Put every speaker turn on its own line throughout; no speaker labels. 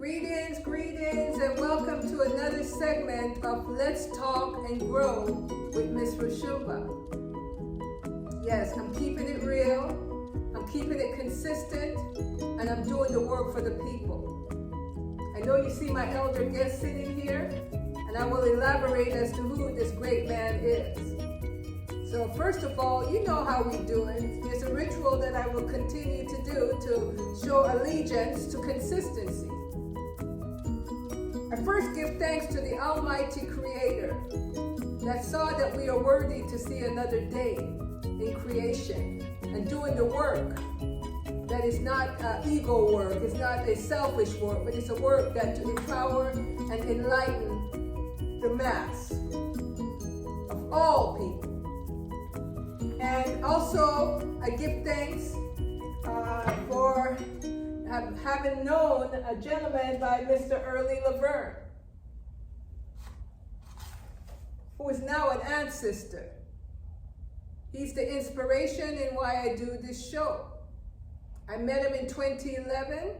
Greetings, and welcome to another segment of Let's Talk and Grow with Miss Roshumba. Yes, I'm keeping it real, I'm keeping it consistent, and I'm doing the work for the people. I know you see my elder guest sitting here, and I will elaborate as to who this great man is. So first of all, you know how we do it. There's a ritual that I will continue to do to show allegiance to consistency. I first give thanks to the Almighty Creator that saw that we are worthy to see another day in creation and doing the work that is not ego work, it's not a selfish work, but it's a work that to empower and enlighten the mass of all people. And also, I give thanks for having known a gentleman by Mr. Early Laverne, who is now an ancestor. He's the inspiration in why I do this show. I met him in 2011.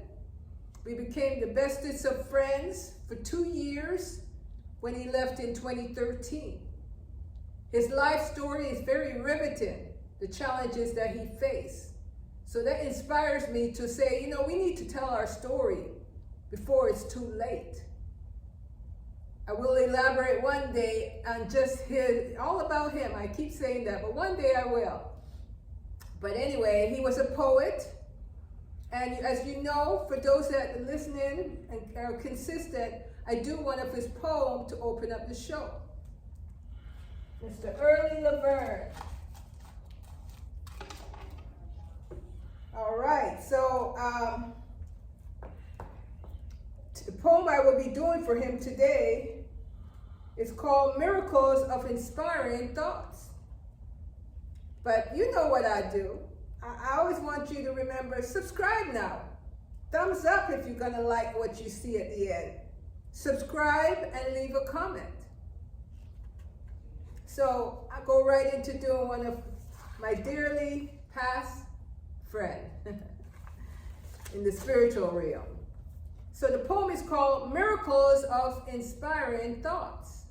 We became the bestest of friends for 2 years when he left in 2013. His life story is very riveting, the challenges that he faced. So that inspires me to say, you know, we need to tell our story before it's too late. I will elaborate one day on just all about him. I keep saying that, but one day I will. But anyway, he was a poet. And as you know, for those that are listening and are consistent, I do one of his poems to open up the show. Mr. Early Laverne. All right, so the poem I will be doing for him today is called Miracles of Inspiring Thoughts. But you know what I do. I always want you to remember, subscribe now. Thumbs up if you're gonna like what you see at the end. Subscribe and leave a comment. So I go right into doing one of my dearly past friend in the spiritual realm. So the poem is called Miracles of Inspiring Thoughts.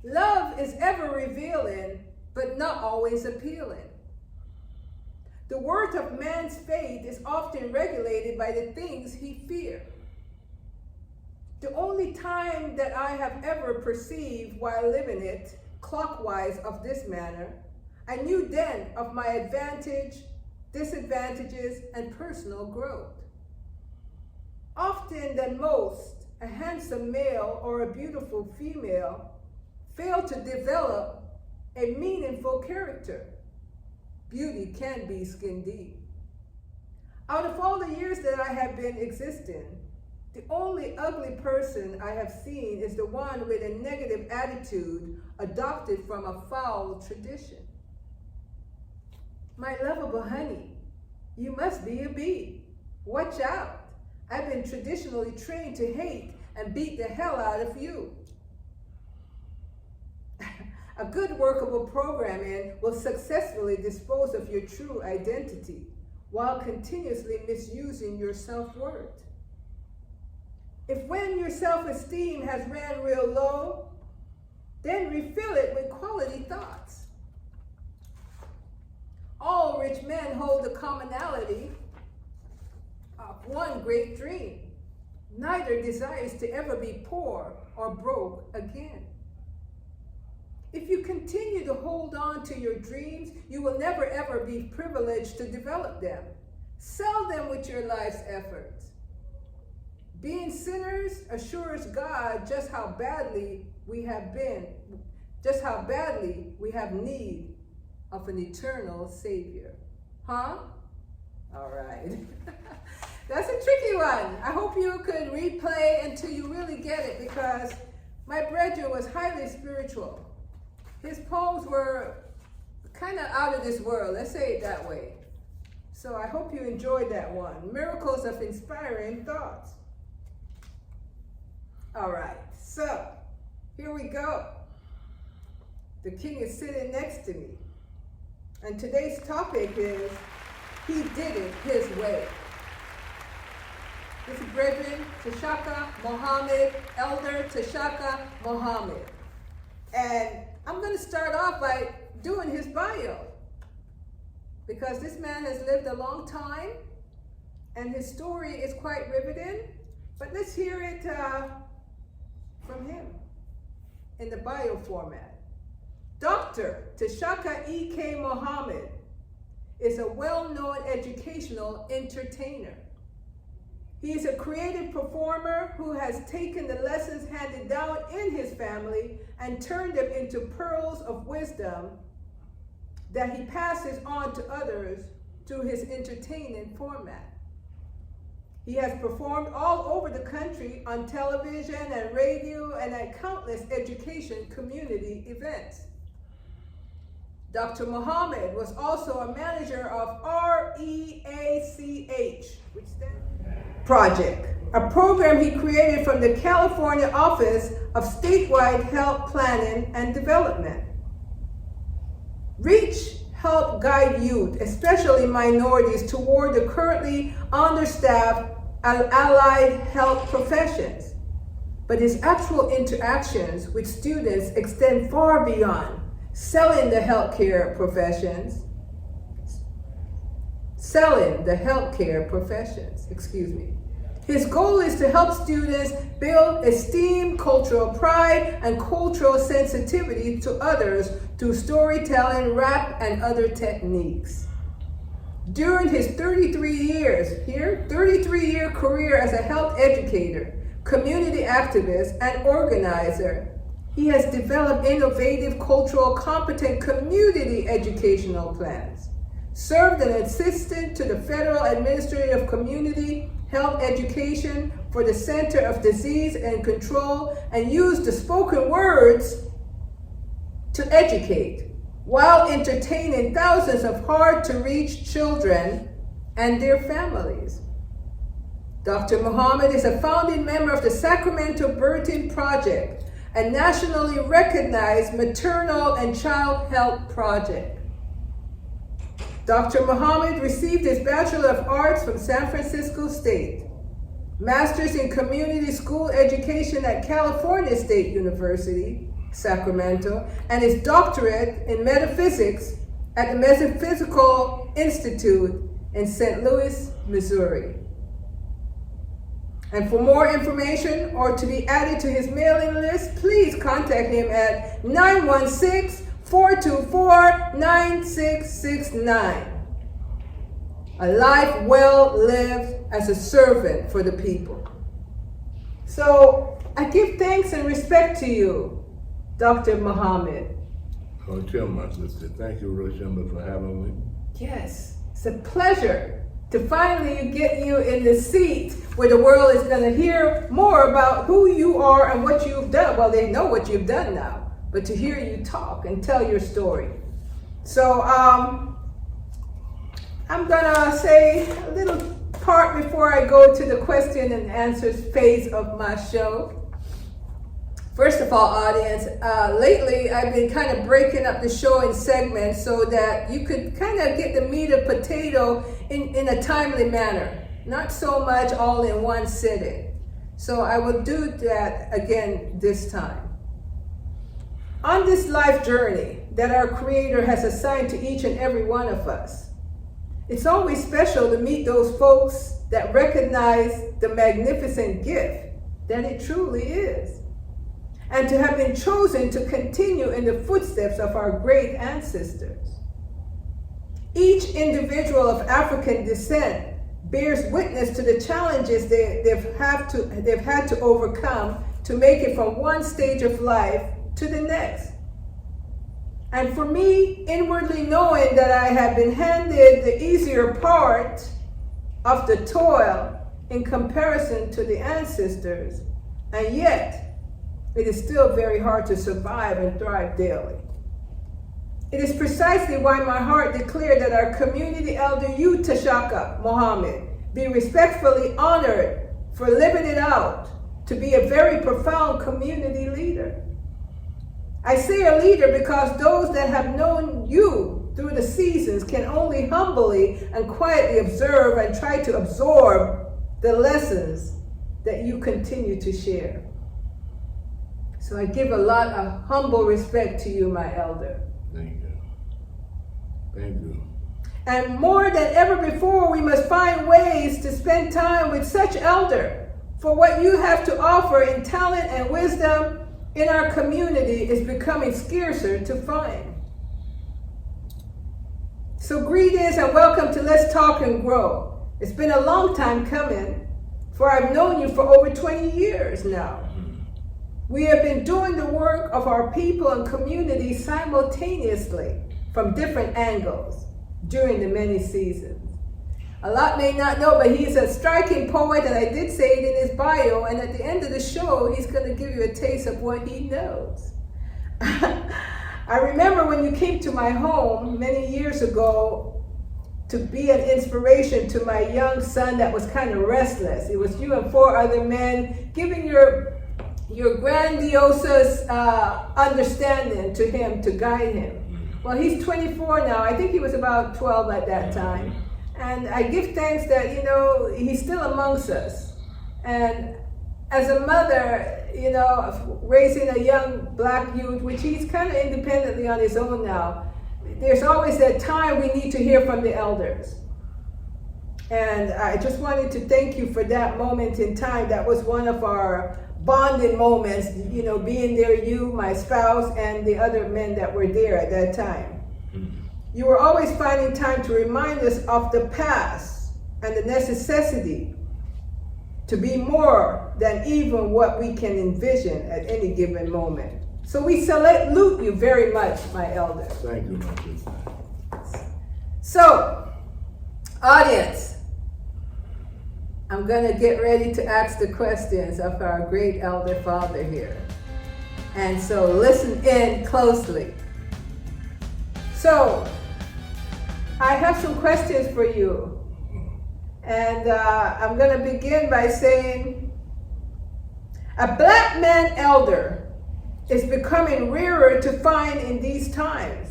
Love is ever revealing, but not always appealing. The worth of man's faith is often regulated by the things he fears. The only time that I have ever perceived while living it clockwise of this manner, I knew then of my advantage, disadvantages, and personal growth. Often than most, a handsome male or a beautiful female fail to develop a meaningful character. Beauty can be skin deep. Out of all the years that I have been existing, the only ugly person I have seen is the one with a negative attitude adopted from a foul tradition. My lovable honey, you must be a bee. Watch out. I've been traditionally trained to hate and beat the hell out of you. A good workable programming will successfully dispose of your true identity while continuously misusing your self-worth. If when your self-esteem has ran real low, then refill it with quality thoughts. All rich men hold the commonality of one great dream. Neither desires to ever be poor or broke again. If you continue to hold on to your dreams, you will never ever be privileged to develop them. Sell them with your life's efforts. Being sinners assures God just how badly we have need of an eternal Savior. Huh? All right. That's a tricky one. I hope you could replay until you really get it, because my brethren was highly spiritual. His poems were kind of out of this world, let's say it that way. So I hope you enjoyed that one. Miracles of Inspiring Thoughts. All right, so here we go. The king is sitting next to me. And today's topic is, he did it his way. This Reverend Tchacka Muhammed, Elder Tchacka Muhammed. And I'm going to start off by doing his bio, because this man has lived a long time and his story is quite riveting. But let's hear it from him in the bio format. Dr. Tchacka E.K. Muhammed is a well-known educational entertainer. He is a creative performer who has taken the lessons handed down in his family and turned them into pearls of wisdom that he passes on to others through his entertaining format. He has performed all over the country on television and radio and at countless education community events. Dr. Muhammad was also a manager of REACH, which stands Project, a program he created from the California Office of Statewide Health Planning and Development. REACH helped guide youth, especially minorities, toward the currently understaffed allied health professions. But his actual interactions with students extend far beyond selling the healthcare professions, His goal is to help students build esteem, cultural pride, and cultural sensitivity to others through storytelling, rap, and other techniques. During his 33-year career as a health educator, community activist, and organizer, he has developed innovative, cultural, competent community educational plans, served an assistant to the Federal Administrator of Community Health Education for the Center of Disease and Control, and used the spoken words to educate while entertaining thousands of hard-to-reach children and their families. Dr. Muhammad is a founding member of the Sacramento Birthing Project, a nationally recognized maternal and child health project. Dr. Muhammad received his Bachelor of Arts from San Francisco State, Master's in Community School Education at California State University, Sacramento, and his Doctorate in Metaphysics at the Metaphysical Institute in St. Louis, Missouri. And for more information or to be added to his mailing list, please contact him at 916-424-9669. A life well lived as a servant for the people. So I give thanks and respect to you, Dr. Muhammad.
Oh, tell my sister, thank you, Roshumba, for having me.
Yes, it's a pleasure to finally get you in the seat where the world is going to hear more about who you are and what you've done. Well, they know what you've done now, but to hear you talk and tell your story. So I'm going to say a little part before I go to the question and answers phase of my show. First of all, audience, lately I've been kind of breaking up the show in segments so that you could kind of get the meat of potato in a timely manner, not so much all in one sitting. So I will do that again this time. On this life journey that our Creator has assigned to each and every one of us, it's always special to meet those folks that recognize the magnificent gift that it truly is, and to have been chosen to continue in the footsteps of our great ancestors. Each individual of African descent bears witness to the challenges they've had to overcome to make it from one stage of life to the next. And for me, inwardly knowing that I have been handed the easier part of the toil in comparison to the ancestors, and yet it is still very hard to survive and thrive daily. It is precisely why my heart declared that our community elder, you, Tchacka Muhammad, be respectfully honored for living it out to be a very profound community leader. I say a leader because those that have known you through the seasons can only humbly and quietly observe and try to absorb the lessons that you continue to share. So I give a lot of humble respect to you, my elder.
Thank you. Thank you.
And more than ever before, we must find ways to spend time with such elder, for what you have to offer in talent and wisdom in our community is becoming scarcer to find. So greetings and welcome to Let's Talk and Grow. It's been a long time coming, for I've known you for over 20 years now. We have been doing the work of our people and community simultaneously from different angles during the many seasons. A lot may not know, but he's a striking poet, and I did say it in his bio, and at the end of the show, he's going to give you a taste of what he knows. I remember when you came to my home many years ago to be an inspiration to my young son that was kind of restless. It was you and 4 other men giving your grandiose understanding to him to guide him. Well, he's 24 now. I think he was about 12 at that time. And I give thanks that, he's still amongst us. And as a mother, raising a young black youth, which he's kind of independently on his own now, there's always that time we need to hear from the elders. And I just wanted to thank you for that moment in time. That was one of our bonding moments, being there, you, my spouse, and the other men that were there at that time. You were always finding time to remind us of the past and the necessity to be more than even what we can envision at any given moment. So we salute you very much, my elder.
Thank you, my sister.
So, audience, I'm going to get ready to ask the questions of our great elder father here. And so listen in closely. So, I have some questions for you. And I'm going to begin by saying, a black man elder is becoming rarer to find in these times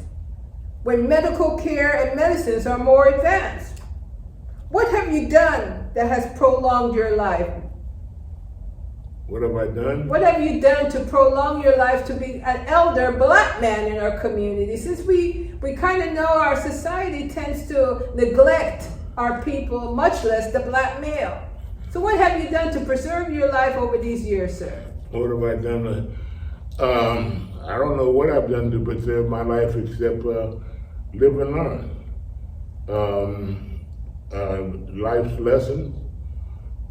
when medical care and medicines are more advanced. What have you done that has prolonged your life?
What have I done?
What have you done to prolong your life to be an elder black man in our community? Since we kind of know our society tends to neglect our people, much less the black male. So what have you done to preserve your life over these years, sir?
What have I done? I don't know what I've done to preserve my life except live and learn. Life's lessons.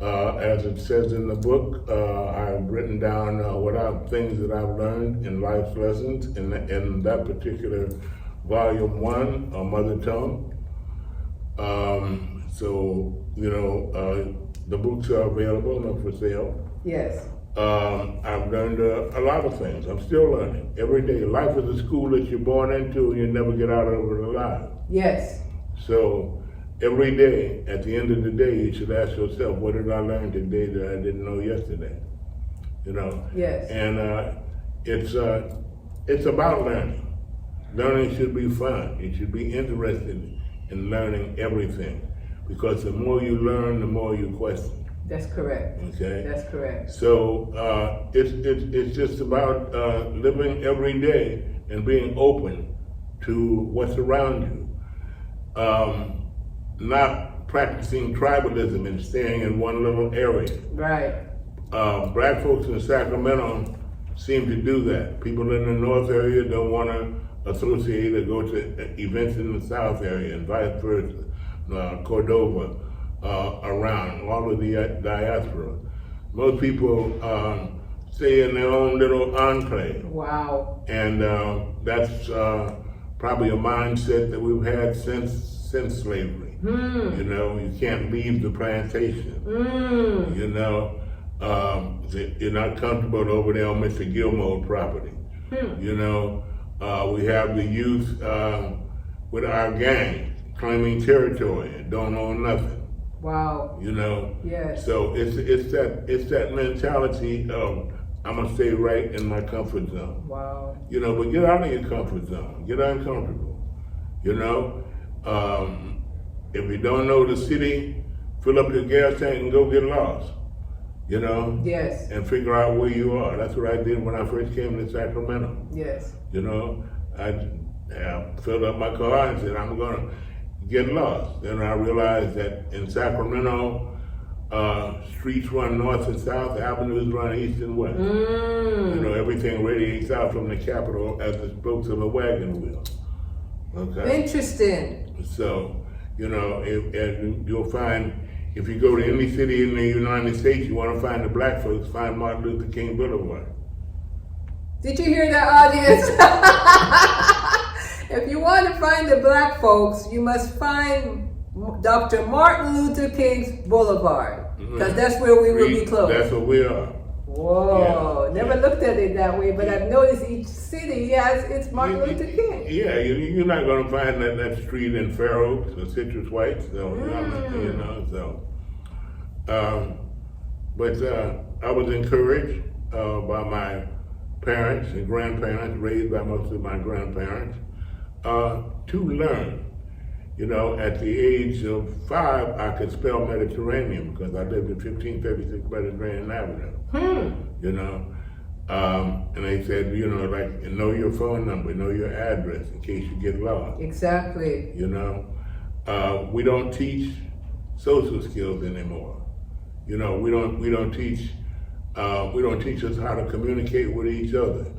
As it says in the book, I've written down things that I've learned in life's lessons in that particular volume 1, Mother Tongue. The books are available and for sale.
Yes.
I've learned a lot of things. I'm still learning every day. Life is a school that you're born into and you never get out of it alive.
Yes.
So every day, at the end of the day, you should ask yourself, what did I learn today that I didn't know yesterday?
Yes.
And it's about learning. Learning should be fun. You should be interested in learning everything, because the more you learn, the more you question.
That's correct.
Okay?
That's correct.
So it's just about living every day and being open to what's around you. Not practicing tribalism and staying in one little area.
Right.
Black folks in Sacramento seem to do that. People in the north area don't want to associate or go to events in the south area, and vice versa. Cordova, around, all of the diaspora. Most people stay in their own little enclave.
Wow.
And that's probably a mindset that we've had since slavery. You can't leave the plantation. You're not comfortable over there on Mr. Gilmore's property. We have the youth with our gang claiming territory and don't own nothing.
Wow. Yes.
So it's that mentality of, I'm gonna stay right in my comfort zone.
Wow.
But get out of your comfort zone. Get uncomfortable. If you don't know the city, fill up your gas tank and go get lost. you know?
Yes.
And figure out where you are. That's what I did when I first came to Sacramento.
Yes.
You know, I filled up my car and said, I'm gonna get lost. Then I realized that in Sacramento, streets run north and south, avenues run east and west. You know, everything radiates out from the Capitol as the spokes of a wagon wheel. Okay?
Interesting.
So, you know, and you'll find, if you go to any city in the United States, you want to find the black folks, find Martin Luther King Boulevard.
Did you hear that, audience? If you want to find the black folks, you must find Dr. Martin Luther King's Boulevard, because that's where we will be close.
That's where we are.
Whoa,
Yeah,
never looked at it that way, but I've noticed each city has its Martin Luther King.
Yeah, you're not going to find that street in Fair Oaks or Citrus Heights, so, you know, so. But I was encouraged by my parents and grandparents, raised by most of my grandparents, to learn. You know, at the age of 5, I could spell Mediterranean because I lived in 1536 Mediterranean Avenue. You know, and they said, you know, like, know your phone number, know your address in case you get lost.
Exactly.
You know, we don't teach social skills anymore. You know, we don't teach us how to communicate with each other.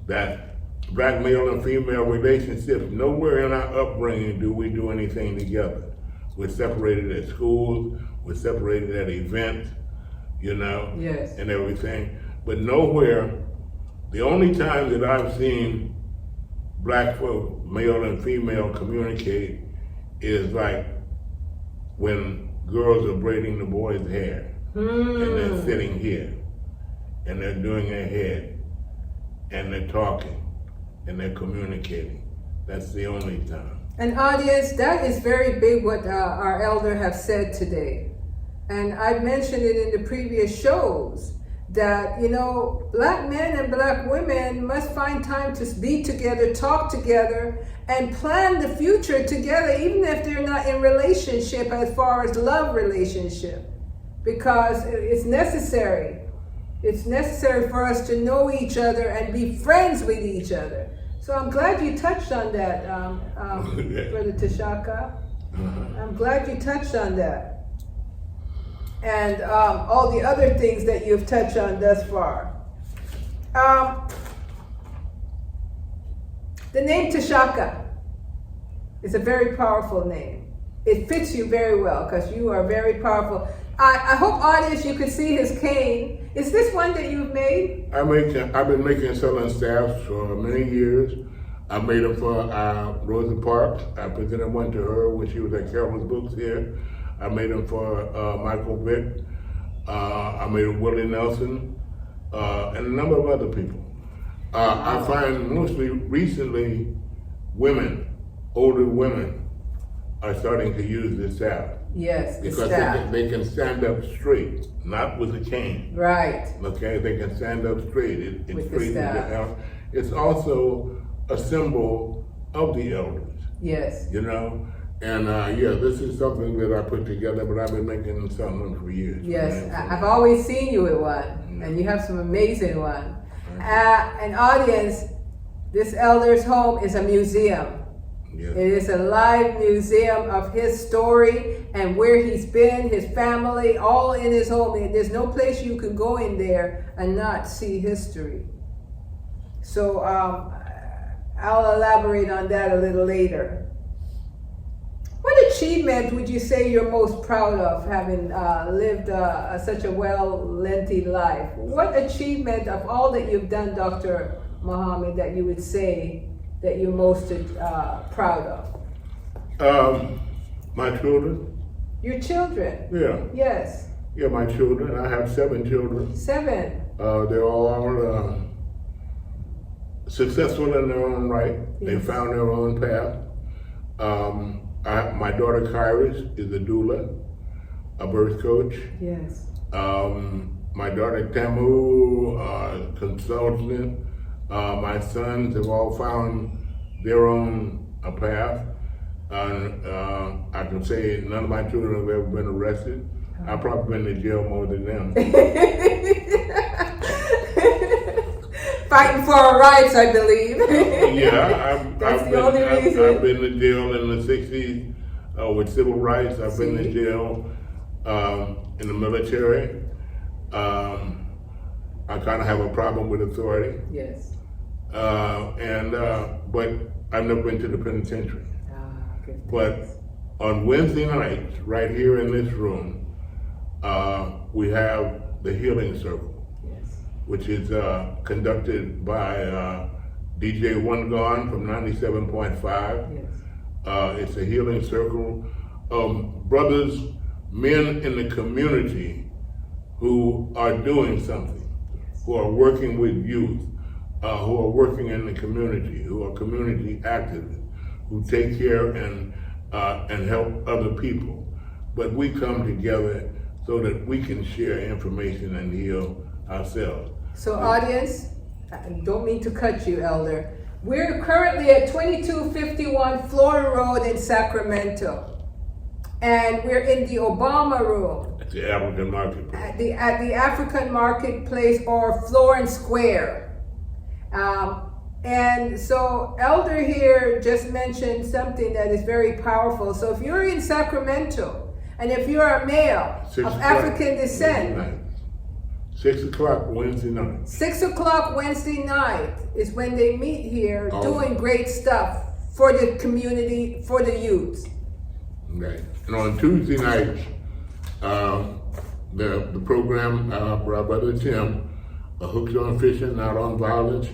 That black male and female relationships, nowhere in our upbringing do we do anything together. We're separated at schools, we're separated at events, you know,
Yes.
and everything. But nowhere, the only time that I've seen black folk, male and female, communicate is like when girls are braiding the boys' hair and they're sitting here and they're doing their head and they're talking and they're communicating. That's the only time.
And audience, that is very big what our elder have said today. And I've mentioned it in the previous shows that, you know, black men and black women must find time to be together, talk together, and plan the future together, even if they're not in relationship as far as love relationship, because it's necessary. It's necessary for us to know each other and be friends with each other. So I'm glad you touched on that, Brother Tchacka. I'm glad you touched on that. And all the other things that you've touched on thus far. The name Tchacka is a very powerful name. It fits you very well because you are very powerful. I hope, audience, you could see his cane. Is this one that you've made?
I've been making selling staffs for many years. I made them for Rosa Parks. I presented one to her when she was at Carolyn's Books here. I made them for Michael Vick. I made them Willie Nelson, and a number of other people. I find mostly recently women, older women, are starting to use this staff.
Yes,
because they can stand up straight, not with a cane.
Right.
Okay, they can stand up straight. It
With the
straightens
staff.
it out. It's also a symbol of the elders.
Yes.
You know, and yeah, this is something that I put together, but I've been making something for years.
Yes, I've always seen you with one, and you have some amazing one. An audience, this elder's home is a museum.
Yes.
It is a live museum of his story and where he's been, his family, all in his home. And there's no place you can go in there and not see history. So I'll elaborate on that a little later. What achievement would you say you're most proud of, having lived such a well-lengthy life? What achievement of all that you've done, Dr. Muhammed, that you would say that you're most proud of?
My children.
Your children?
Yeah.
Yes.
Yeah, my children. I have 7 children.
7.
They're all successful in their own right.
Yes.
They found their own path. My daughter Kairos is a doula, a birth coach.
Yes.
My daughter Tamu, consultant. My sons have all found their own path. And I can say none of my children have ever been arrested. I've probably been to jail more than them.
Fighting for our rights, I believe.
Yeah, I've been to jail in the 60s with civil rights. I've been to jail in the military. I kind of have a problem with authority.
Yes.
But I've never been to the penitentiary.
Good.
But on Wednesday nights, right here in this room, we have the Healing Circle, which is conducted by DJ One Gone from 97.5. It's a healing circle of brothers, men in the community who are doing something, who are working with youth, who are working in the community, who are community activists, who take care and help other people. But we come together so that we can share information and heal ourselves.
So audience, I don't mean to cut you, Elder. We're currently at 2251 Florida Road in Sacramento. And we're in the Obama Room.
At the African Marketplace.
At the African Marketplace or Florence Square. And so Elder here just mentioned something that is very powerful. So if you're in Sacramento, and if you're a male of African descent,
6 o'clock Wednesday night.
6 o'clock Wednesday night is when they meet here doing great stuff for the community, for the youth.
Right. And on Tuesday nights, the program by our brother Tim, Hooks on Fishing, Not on Violence,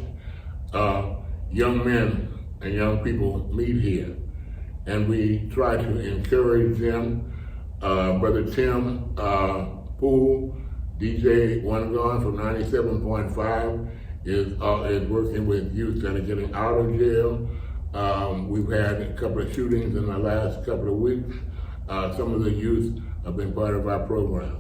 young men and young people meet here. And we try to encourage them. Brother Tim Poole, DJ One Gone from 97.5 is working with youth that are getting out of jail. We've had a couple of shootings in the last couple of weeks. Some of the youth have been part of our program.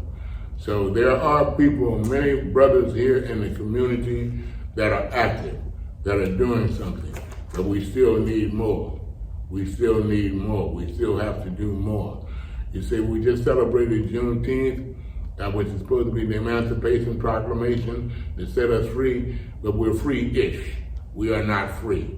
So there are people, many brothers here in the community that are active, that are doing something, but we still need more. We still need more. We still have to do more. You see, we just celebrated Juneteenth, which is supposed to be the Emancipation Proclamation to set us free, but we're free-ish. We are not free.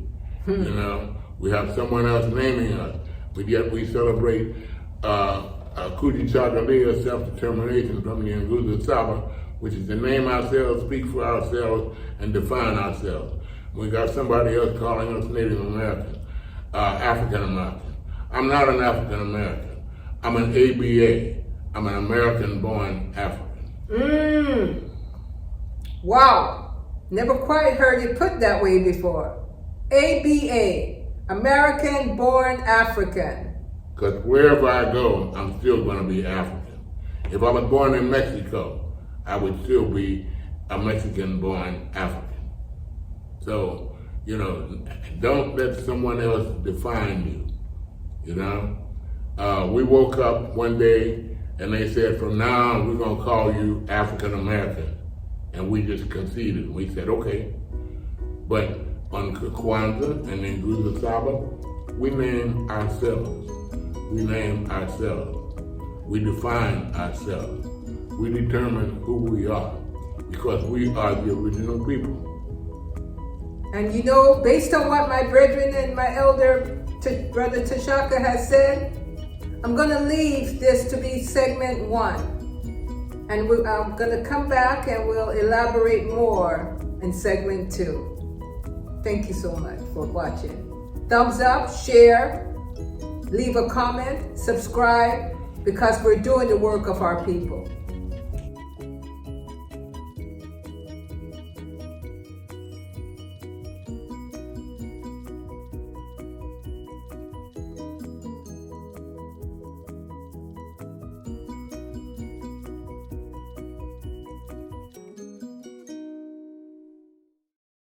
You know, we have someone else naming us, but yet we celebrate Tchacka, self-determination from the Nguzo Saba, which is to name ourselves, speak for ourselves, and define ourselves. We got somebody else calling us Native American, African American. I'm not an African American. I'm an ABA. I'm an American-born African.
Wow. Never quite heard it put that way before. ABA, American-born African.
Because wherever I go, I'm still going to be African. If I was born in Mexico, I would still be a Mexican-born African. So, you know, don't let someone else define you, you know? We woke up one day and they said, from now on, we're going to call you African American. And we just conceded. We said, okay. But on Kwanzaa and in Nguzo Saba, we name ourselves. We name ourselves. We define ourselves. We determine who we are because we are the original people.
And you know, based on what my brethren and my elder, Brother Tchacka has said, I'm going to leave this to be segment 1. And I'm going to come back and we'll elaborate more in segment 2. Thank you so much for watching. Thumbs up, share, leave a comment, subscribe, because we're doing the work of our people.